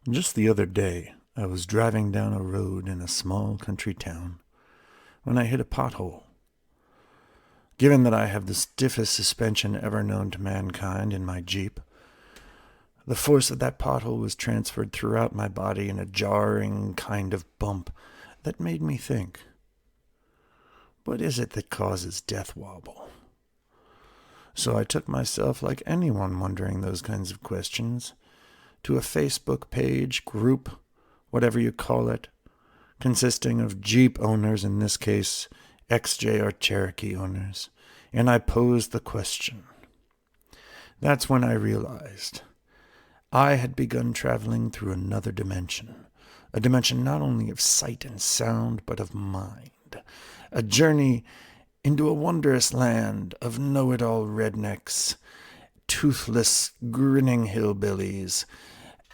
Just the other day, I was driving down a road in a small country town when I hit a pothole. Given that I have the stiffest suspension ever known to mankind in my Jeep, the force of that pothole was transferred throughout my body in a jarring kind of bump that made me think, what is it that causes death wobble? So I took myself, like anyone wondering those kinds of questions, to a Facebook page, group, whatever you call it, consisting of Jeep owners, in this case, XJ or Cherokee owners, and I posed the question. That's when I realized I had begun traveling through another dimension, a dimension not only of sight and sound, but of mind, a journey into a wondrous land of know-it-all rednecks, toothless, grinning hillbillies,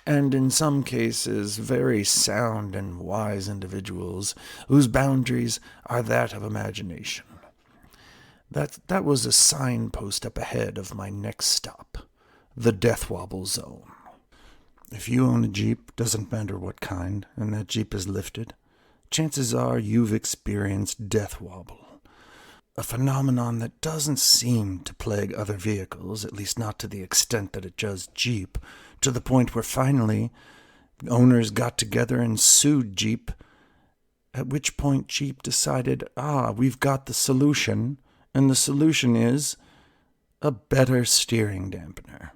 and in some cases very sound and wise individuals whose boundaries are that of imagination. That was a signpost up ahead of my next stop, the death wobble zone. If you own a Jeep, doesn't matter what kind, and that Jeep is lifted, chances are you've experienced death wobble. A phenomenon that doesn't seem to plague other vehicles, at least not to the extent that it does Jeep, to the point where finally owners got together and sued Jeep, at which point Jeep decided, we've got the solution, and the solution is a better steering dampener.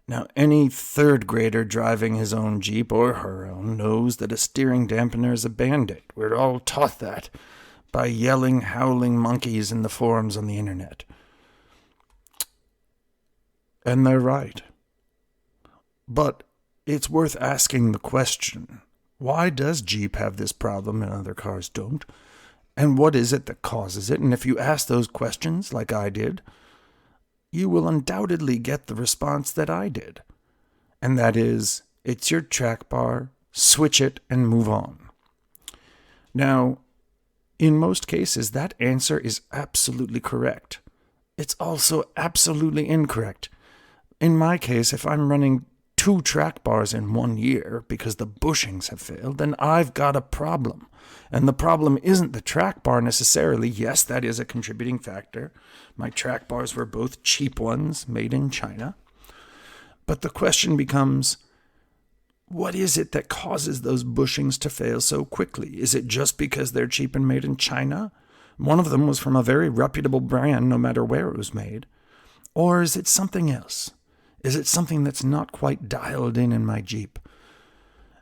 Now, any third grader driving his own Jeep or her own knows that a steering dampener is a Band-Aid. We're all taught that by yelling, howling monkeys in the forums on the internet. And they're right. But it's worth asking the question, why does Jeep have this problem and other cars don't? And what is it that causes it? And if you ask those questions, like I did, you will undoubtedly get the response that I did. And that is, it's your track bar, switch it, and move on. Now, in most cases, that answer is absolutely correct. It's also absolutely incorrect. In my case, if I'm running 2 track bars in 1 year because the bushings have failed, then I've got a problem. And the problem isn't the track bar necessarily. Yes, that is a contributing factor. My track bars were both cheap ones made in China. But the question becomes, what is it that causes those bushings to fail so quickly? Is it just because they're cheap and made in China? One of them was from a very reputable brand, no matter where it was made. Or is it something else? Is it something that's not quite dialed in my Jeep?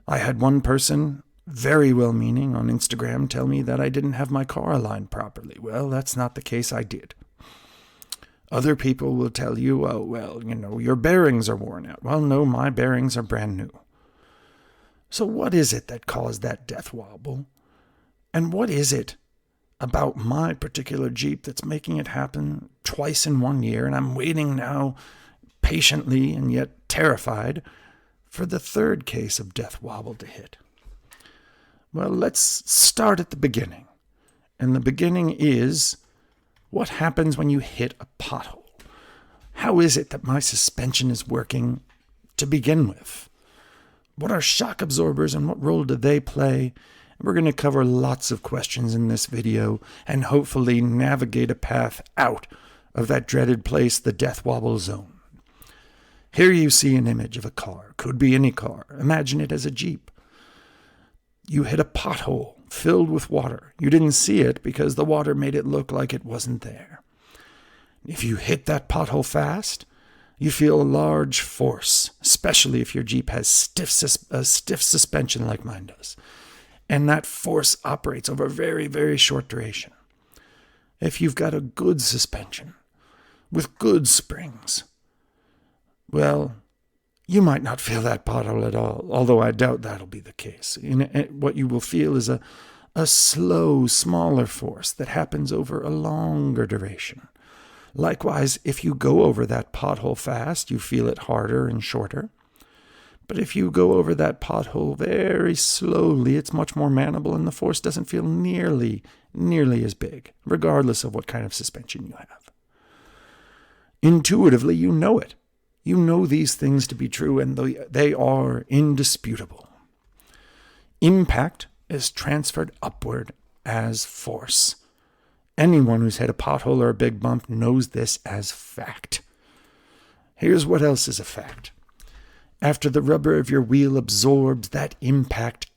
I had one person, very well-meaning, on Instagram tell me that I didn't have my car aligned properly. Well, that's not the case. I did. Other people will tell you, your bearings are worn out. Well, no, my bearings are brand new. So what is it that caused that death wobble? And what is it about my particular Jeep that's making it happen twice in 1 year? And I'm waiting now patiently and yet terrified for the third case of death wobble to hit. Well, let's start at the beginning. And the beginning is, what happens when you hit a pothole? How is it that my suspension is working to begin with? What are shock absorbers and what role do they play? We're going to cover lots of questions in this video and hopefully navigate a path out of that dreaded place, the death wobble zone. Here you see an image of a car. Could be any car. Imagine it as a Jeep. You hit a pothole filled with water. You didn't see it because the water made it look like it wasn't there. If you hit that pothole fast, you feel a large force, especially if your Jeep has a stiff suspension like mine does. And that force operates over a very, very short duration. If you've got a good suspension with good springs, well, you might not feel that pothole at all, although I doubt that'll be the case. What you will feel is a slow, smaller force that happens over a longer duration. Likewise, if you go over that pothole fast, you feel it harder and shorter. But if you go over that pothole very slowly, it's much more manageable and the force doesn't feel nearly as big, regardless of what kind of suspension you have. Intuitively, you know it. You know these things to be true, and they are indisputable. Impact is transferred upward as force. Anyone who's hit a pothole or a big bump knows this as fact. Here's what else is a fact. After the rubber of your wheel absorbs that impact,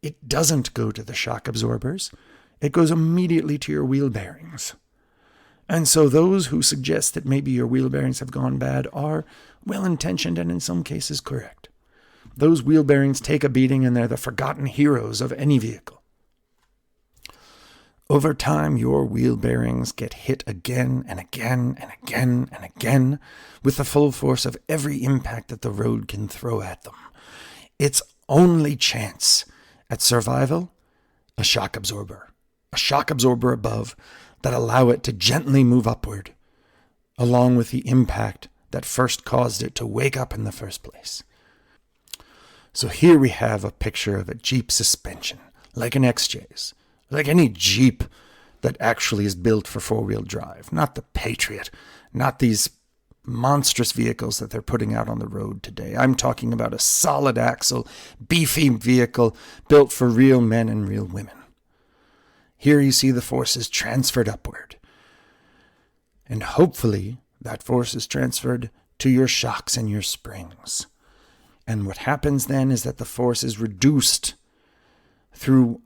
it doesn't go to the shock absorbers. It goes immediately to your wheel bearings. And so those who suggest that maybe your wheel bearings have gone bad are well-intentioned and in some cases correct. Those wheel bearings take a beating and they're the forgotten heroes of any vehicle. Over time, your wheel bearings get hit again and again and again and again with the full force of every impact that the road can throw at them. Its only chance at survival, a shock absorber above that allow it to gently move upward, along with the impact that first caused it to wake up in the first place. So here we have a picture of a Jeep suspension, like an XJ's, like any Jeep that actually is built for four-wheel drive, not the Patriot, not these monstrous vehicles that they're putting out on the road today. I'm talking about a solid axle, beefy vehicle built for real men and real women. Here you see the forces transferred upward. And hopefully that force is transferred to your shocks and your springs. And what happens then is that the force is reduced through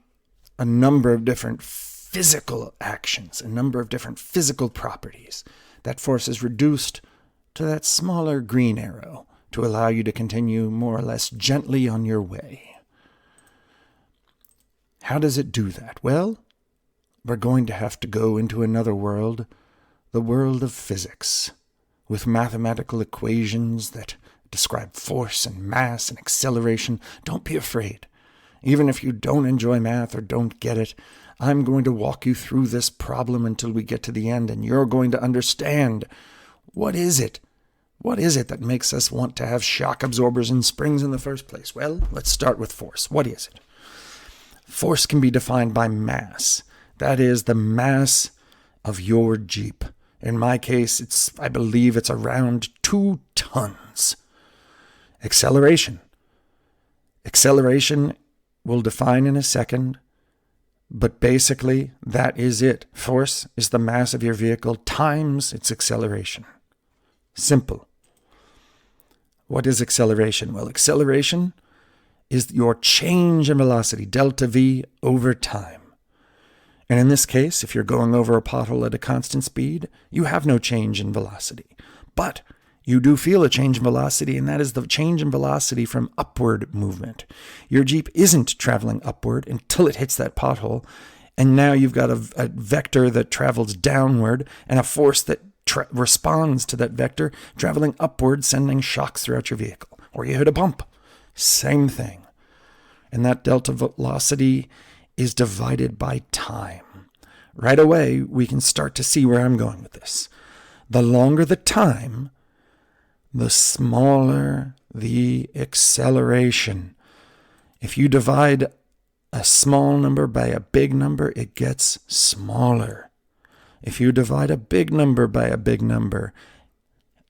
a number of different physical actions, a number of different physical properties. That force is reduced to that smaller green arrow to allow you to continue more or less gently on your way. How does it do that? Well, we're going to have to go into another world, the world of physics, with mathematical equations that describe force and mass and acceleration. Don't be afraid. Even if you don't enjoy math or don't get it, I'm going to walk you through this problem until we get to the end, and you're going to understand what is it? What is it that makes us want to have shock absorbers and springs in the first place? Well, let's start with force. What is it? Force can be defined by mass. That is the mass of your Jeep. In my case, I believe it's around 2 tons. Acceleration. Acceleration we'll define in a second, but basically that is it. Force is the mass of your vehicle times its acceleration. Simple. What is acceleration? Well, acceleration is your change in velocity, delta V, over time. And in this case, if you're going over a pothole at a constant speed, you have no change in velocity. But you do feel a change in velocity, and that is the change in velocity from upward movement. Your Jeep isn't traveling upward until it hits that pothole, and now you've got a vector that travels downward and a force that responds to that vector traveling upward, sending shocks throughout your vehicle. Or you hit a bump. Same thing. And that delta velocity is divided by time. Right away, we can start to see where I'm going with this. The longer the time, the smaller the acceleration. If you divide a small number by a big number, it gets smaller. If you divide a big number by a big number,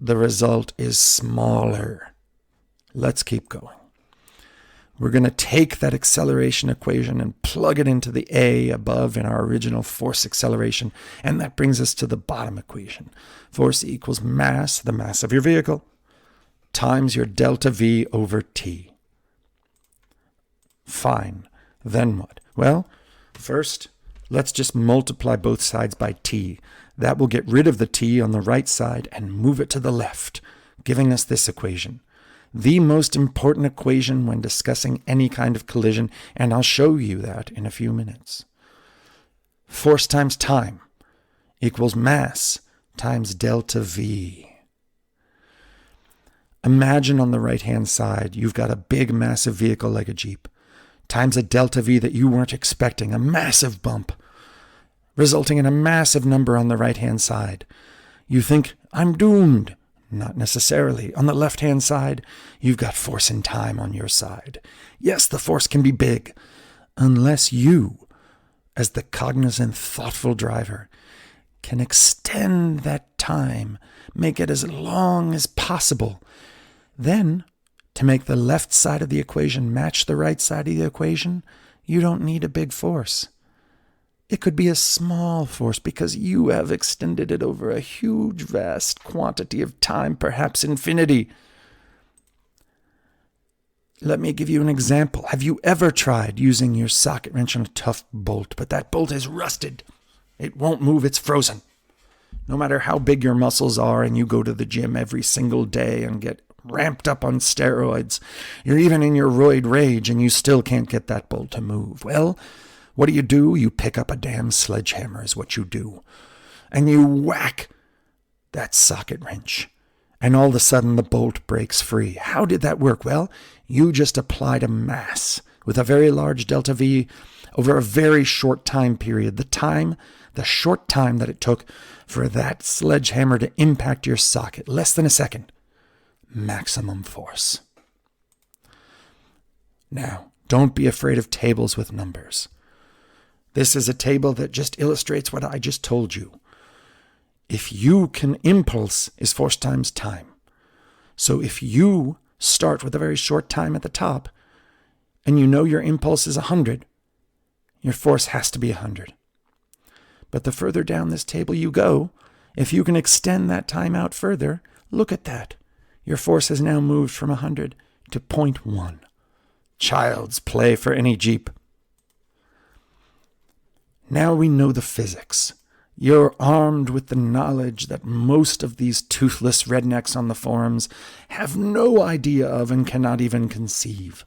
the result is smaller. Let's keep going. We're going to take that acceleration equation and plug it into the A above in our original force acceleration, and that brings us to the bottom equation. Force equals mass, the mass of your vehicle, times your delta V over T. Fine. Then what? Well, first, let's just multiply both sides by T. That will get rid of the T on the right side and move it to the left, giving us this equation. The most important equation when discussing any kind of collision, and I'll show you that in a few minutes. Force times time equals mass times delta V. Imagine on the right-hand side, you've got a big, massive vehicle like a Jeep, times a delta V that you weren't expecting, a massive bump, resulting in a massive number on the right-hand side. You think, I'm doomed. Not necessarily. On the left-hand side, you've got force and time on your side. Yes, the force can be big, unless you, as the cognizant, thoughtful driver, can extend that time, make it as long as possible. Then, to make the left side of the equation match the right side of the equation, you don't need a big force. It could be a small force because you have extended it over a huge, vast quantity of time, perhaps infinity. Let me give you an example. Have you ever tried using your socket wrench on a tough bolt, but that bolt is rusted? It won't move, it's frozen. No matter how big your muscles are and you go to the gym every single day and get ramped up on steroids, you're even in your roid rage and you still can't get that bolt to move. Well, what do? You pick up a damn sledgehammer is what you do. And you whack that socket wrench. And all of a sudden the bolt breaks free. How did that work? Well, you just applied a mass with a very large delta V over a very short time period. The short time that it took for that sledgehammer to impact your socket. Less than a second. Maximum force. Now, don't be afraid of tables with numbers. This is a table that just illustrates what I just told you. If you can, impulse is force times time. So if you start with a very short time at the top, and you know your impulse is 100, your force has to be 100. But the further down this table you go, if you can extend that time out further, look at that. Your force has now moved from 100 to 0.1. Child's play for any Jeep. Now we know the physics. You're armed with the knowledge that most of these toothless rednecks on the forums have no idea of and cannot even conceive.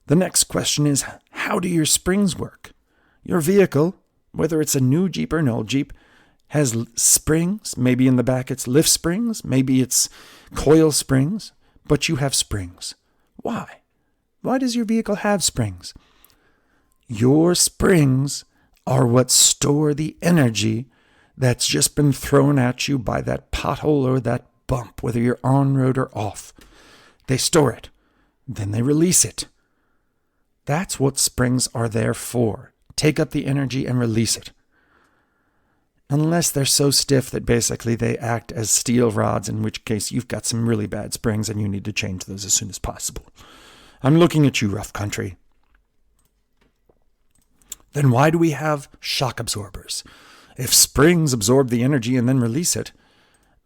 The next question is, how do your springs work? Your vehicle, whether it's a new Jeep or an old Jeep, has springs. Maybe in the back it's lift springs, maybe it's coil springs, but you have springs. Why? Why does your vehicle have springs? Your springs are what store the energy that's just been thrown at you by that pothole or that bump, whether you're on road or off. They store it. Then they release it. That's what springs are there for. Take up the energy and release it. Unless they're so stiff that basically they act as steel rods, in which case you've got some really bad springs and you need to change those as soon as possible. I'm looking at you, rough country. Then why do we have shock absorbers? If springs absorb the energy and then release it,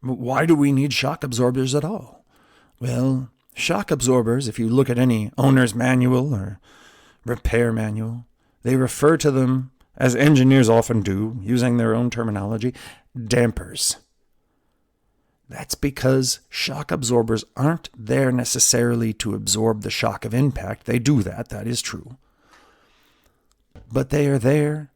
why do we need shock absorbers at all? Well, shock absorbers, if you look at any owner's manual or repair manual, they refer to them, as engineers often do, using their own terminology, dampers. That's because shock absorbers aren't there necessarily to absorb the shock of impact. They do that, that is true. But they are there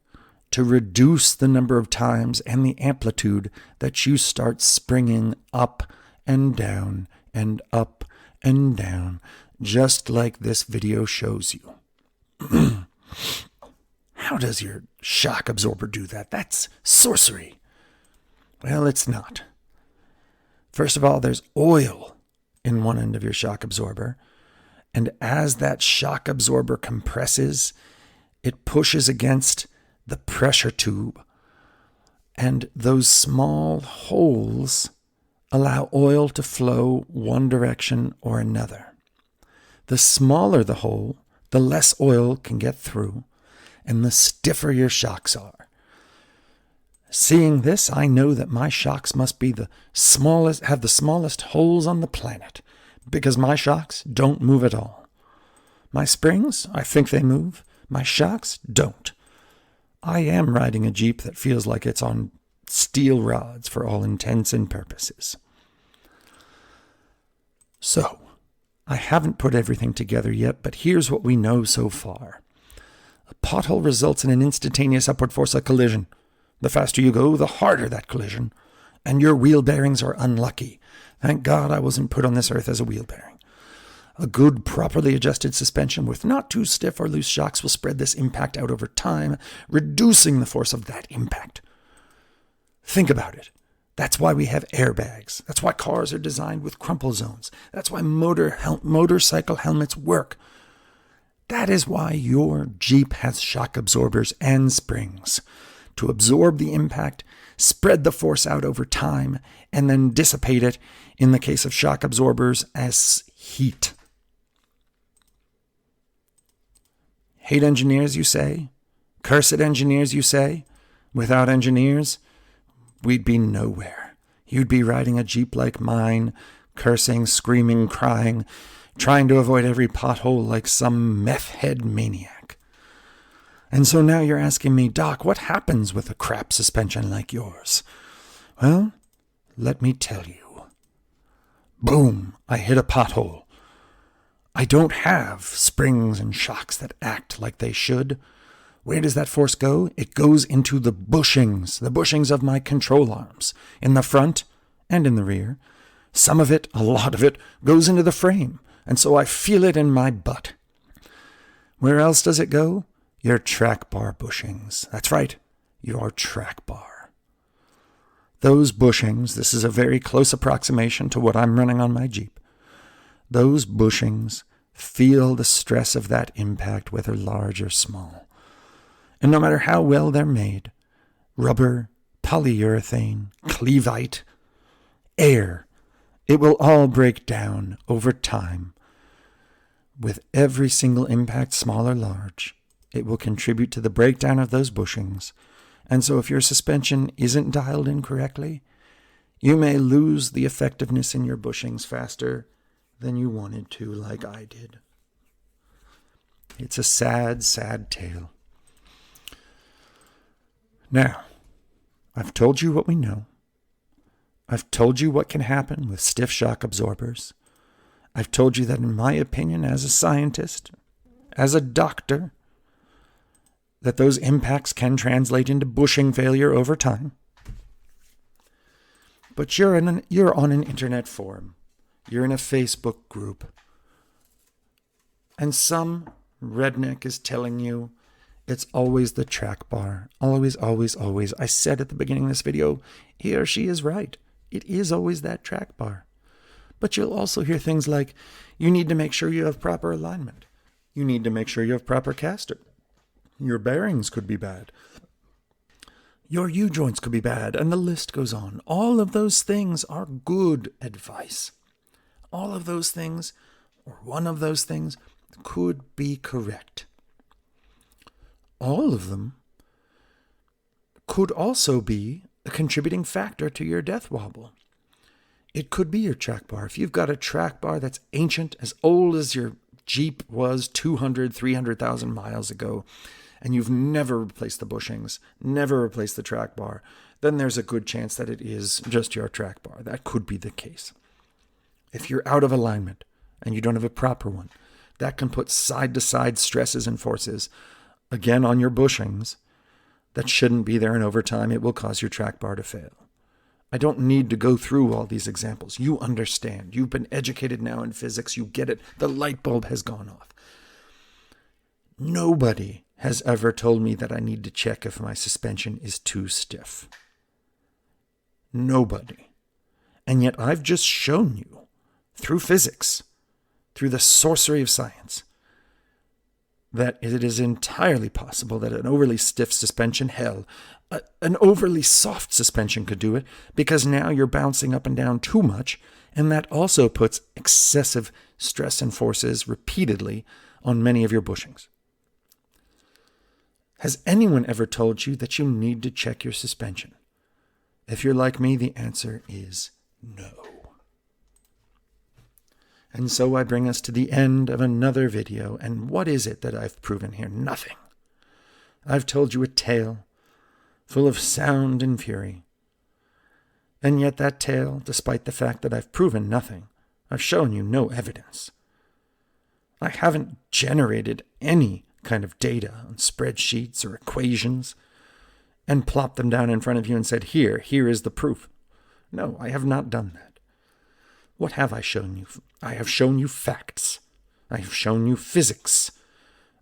to reduce the number of times and the amplitude that you start springing up and down and up and down, just like this video shows you. How does your shock absorber do that? That's sorcery. Well, it's not. First of all, there's oil in one end of your shock absorber, and as that shock absorber compresses, it pushes against the pressure tube, and those small holes allow oil to flow one direction or another. The smaller the hole, the less oil can get through, and the stiffer your shocks are. Seeing this, I know that my shocks must be have the smallest holes on the planet, because my shocks don't move at all. My springs, I think they move. My shocks don't. I am riding a Jeep that feels like it's on steel rods for all intents and purposes. So, I haven't put everything together yet, but here's what we know so far. A pothole results in an instantaneous upward force of collision. The faster you go, the harder that collision. And your wheel bearings are unlucky. Thank God I wasn't put on this earth as a wheel bearing. A good, properly adjusted suspension with not too stiff or loose shocks will spread this impact out over time, reducing the force of that impact. Think about it. That's why we have airbags. That's why cars are designed with crumple zones. That's why motorcycle helmets work. That is why your Jeep has shock absorbers and springs, to absorb the impact, spread the force out over time, and then dissipate it, in the case of shock absorbers, as heat. Hate engineers, you say? Cursed engineers, you say? Without engineers, we'd be nowhere. You'd be riding a Jeep like mine, cursing, screaming, crying, trying to avoid every pothole like some meth head maniac. And so now you're asking me, Doc, what happens with a crap suspension like yours? Well, let me tell you. Boom, I hit a pothole. I don't have springs and shocks that act like they should. Where does that force go? It goes into the bushings of my control arms, in the front and in the rear. Some of it, a lot of it, goes into the frame, and so I feel it in my butt. Where else does it go? Your track bar bushings. That's right, your track bar. Those bushings, this is a very close approximation to what I'm running on my Jeep. Those bushings feel the stress of that impact, whether large or small. And no matter how well they're made, rubber, polyurethane, cleveite, air, it will all break down over time. With every single impact, small or large, it will contribute to the breakdown of those bushings. And so if your suspension isn't dialed in correctly, you may lose the effectiveness in your bushings faster than you wanted to, like I did. It's a sad, sad tale. Now, I've told you what we know. I've told you what can happen with stiff shock absorbers. I've told you that, in my opinion, as a scientist, as a doctor, that those impacts can translate into bushing failure over time. But you're on an internet forum. You're in a Facebook group. And some redneck is telling you it's always the track bar. Always, always, always. I said at the beginning of this video, he or she is right. It is always that track bar. But you'll also hear things like, you need to make sure you have proper alignment. You need to make sure you have proper caster. Your bearings could be bad. Your U-joints could be bad, and the list goes on. All of those things are good advice. All of those things, or one of those things, could be correct. All of them could also be a contributing factor to your death wobble. It could be your track bar. If you've got a track bar that's ancient, as old as your Jeep was 200, 300,000 miles ago, and you've never replaced the bushings, never replaced the track bar, then there's a good chance that it is just your track bar. That could be the case. If you're out of alignment and you don't have a proper one, that can put side-to-side stresses and forces, again, on your bushings that shouldn't be there, and over time it will cause your track bar to fail. I don't need to go through all these examples. You understand. You've been educated now in physics. You get it. The light bulb has gone off. Nobody has ever told me that I need to check if my suspension is too stiff. Nobody. And yet I've just shown you, through physics, through the sorcery of science, that it is entirely possible that an overly stiff suspension, an overly soft suspension could do it, because now you're bouncing up and down too much, and that also puts excessive stress and forces repeatedly on many of your bushings. Has anyone ever told you that you need to check your suspension? If you're like me, the answer is no. And so I bring us to the end of another video, and what is it that I've proven here? Nothing. I've told you a tale full of sound and fury. And yet that tale, despite the fact that I've proven nothing, I've shown you no evidence. I haven't generated any kind of data on spreadsheets or equations and plopped them down in front of you and said, here is the proof. No, I have not done that. What have I shown you? I have shown you facts. I have shown you physics.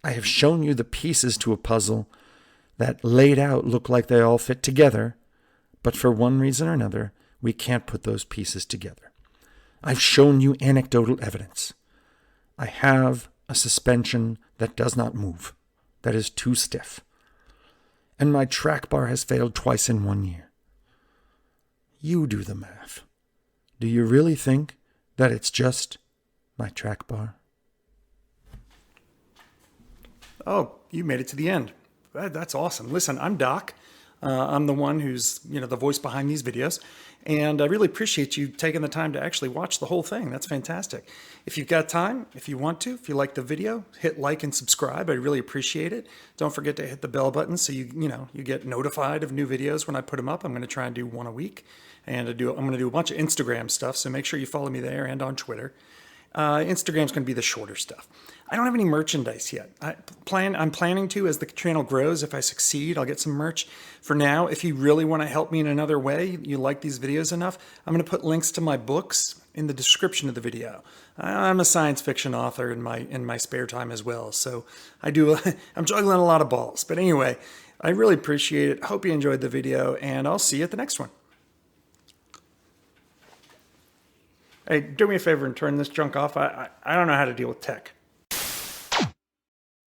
I have shown you the pieces to a puzzle that laid out look like they all fit together, but for one reason or another, we can't put those pieces together. I've shown you anecdotal evidence. I have a suspension that does not move, that is too stiff. and my track bar has failed twice in 1 year. You do the math. Do you really think that it's just my track bar? Oh, you made it to the end. That's awesome. Listen, I'm Doc. I'm the one who's, the voice behind these videos. And I really appreciate you taking the time to actually watch the whole thing. That's fantastic. If you've got time, if you want to, if you like the video, hit like and subscribe. I really appreciate it. Don't forget to hit the bell button so you get notified of new videos when I put them up. I'm going to try and do one a week. And I'm going to do a bunch of Instagram stuff, so make sure you follow me there and on Twitter. Instagram's going to be the shorter stuff. I don't have any merchandise yet. I'm planning to as the channel grows. If I succeed, I'll get some merch. For now, if you really want to help me in another way, you like these videos enough, I'm going to put links to my books in the description of the video. I'm a science fiction author in my spare time as well, so I'm juggling a lot of balls. But anyway, I really appreciate it. Hope you enjoyed the video, and I'll see you at the next one. Hey, do me a favor and turn this junk off. I don't know how to deal with tech.